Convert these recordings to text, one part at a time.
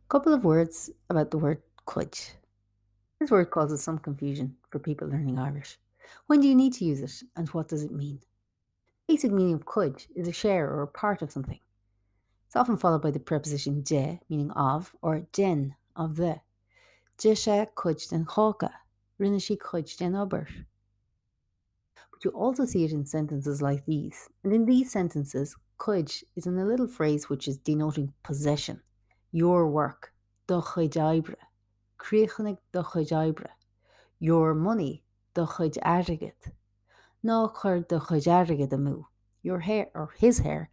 Couple of words about the word could. This word causes some confusion for people learning Irish. When do you need to use it and what does it mean? Basic meaning of could is a share or a part of something. It's often followed by the preposition de, meaning of, or den, of the. De sé cuid den chóca, rinne sí cuid den obair. But you also see it in sentences like these. And in these sentences, could is in a little phrase which is denoting possession. Your work, do chuid oibre. Críochanig do chuid oibre. Your money, do chuid airgid. No chur do chuid airgid amú. Your hair, or his hair,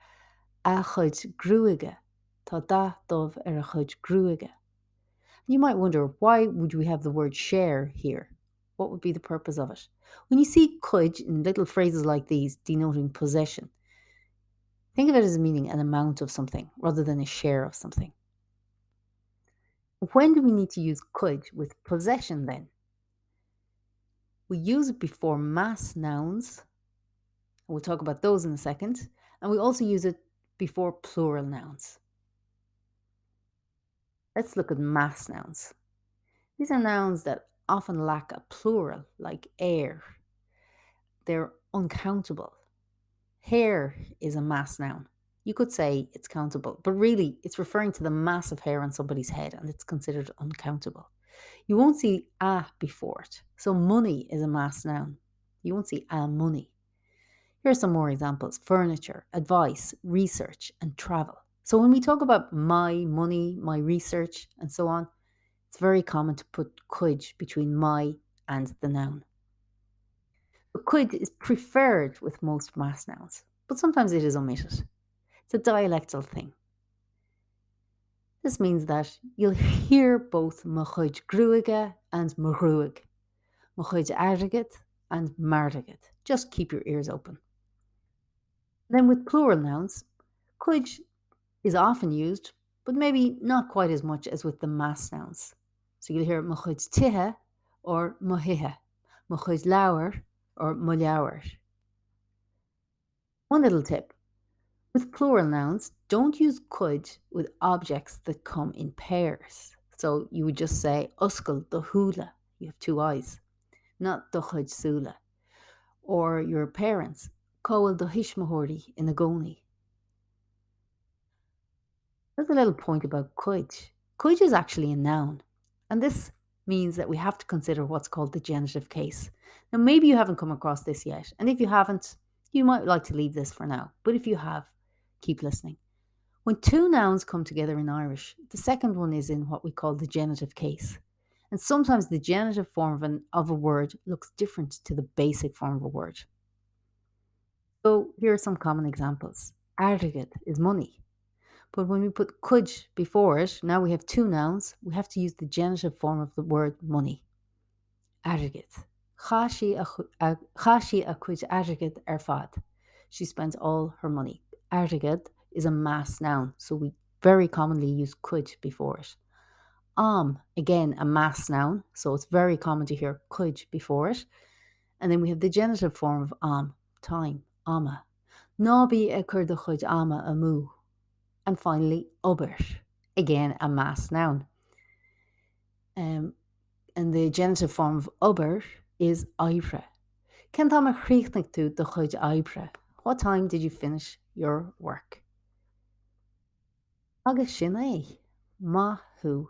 a chuid grúige. Tá da dómh ar a chuid grúige. You might wonder, why would we have the word share here? What would be the purpose of it? When you see could in little phrases like these denoting possession, think of it as meaning an amount of something rather than a share of something. When do we need to use could with possession then? We use it before mass nouns, and we'll talk about those in a second, and we also use it before plural nouns. Let's look at mass nouns. These are nouns that often lack a plural, like air. They're uncountable. Hair is a mass noun. You could say it's countable, but really it's referring to the mass of hair on somebody's head and it's considered uncountable. You won't see a before it. So money is a mass noun. You won't see a money. Here are some more examples: furniture, advice, research, and travel. So when we talk about my money, my research, and so on, it's very common to put could between my and the noun. But could is preferred with most mass nouns, but sometimes it is omitted. It's a dialectal thing. This means that you'll hear both mochuid gruige and mruig, mochuid ardigit and mardigit. Just keep your ears open. Then with plural nouns, could is often used, but maybe not quite as much as with the mass nouns. So you'll hear mochuid tihe or mohihe, mochuid lauer or molauer. One little tip: with plural nouns, don't use could with objects that come in pairs. So you would just say uskel do hula, you have two eyes, not do chud sula. Or your parents, coel do hishmahordi in a goni. There's a little point about could. Could is actually a noun, and this means that we have to consider what's called the genitive case. Now, maybe you haven't come across this yet, and if you haven't, you might like to leave this for now. But if you have, keep listening. When two nouns come together in Irish, the second one is in what we call the genitive case. And sometimes the genitive form of a word looks different to the basic form of a word. So here are some common examples. Ardigid is money. But when we put could before it, now we have two nouns, we have to use the genitive form of the word money. Ardigid. Chashi a cuid ardigid fad. She spends all her money. Ardigid is a mass noun, so we very commonly use could before it. Again, a mass noun, so it's very common to hear could before it. And then we have the genitive form of time, ama. Nabi e cur de chud ama amu. And finally, ober, again, a mass noun. And the genitive form of ober is ibre. Ken tá mar chríochnaigh tú do chuid ibre? What time did you finish your work? Agus sin é, mathú.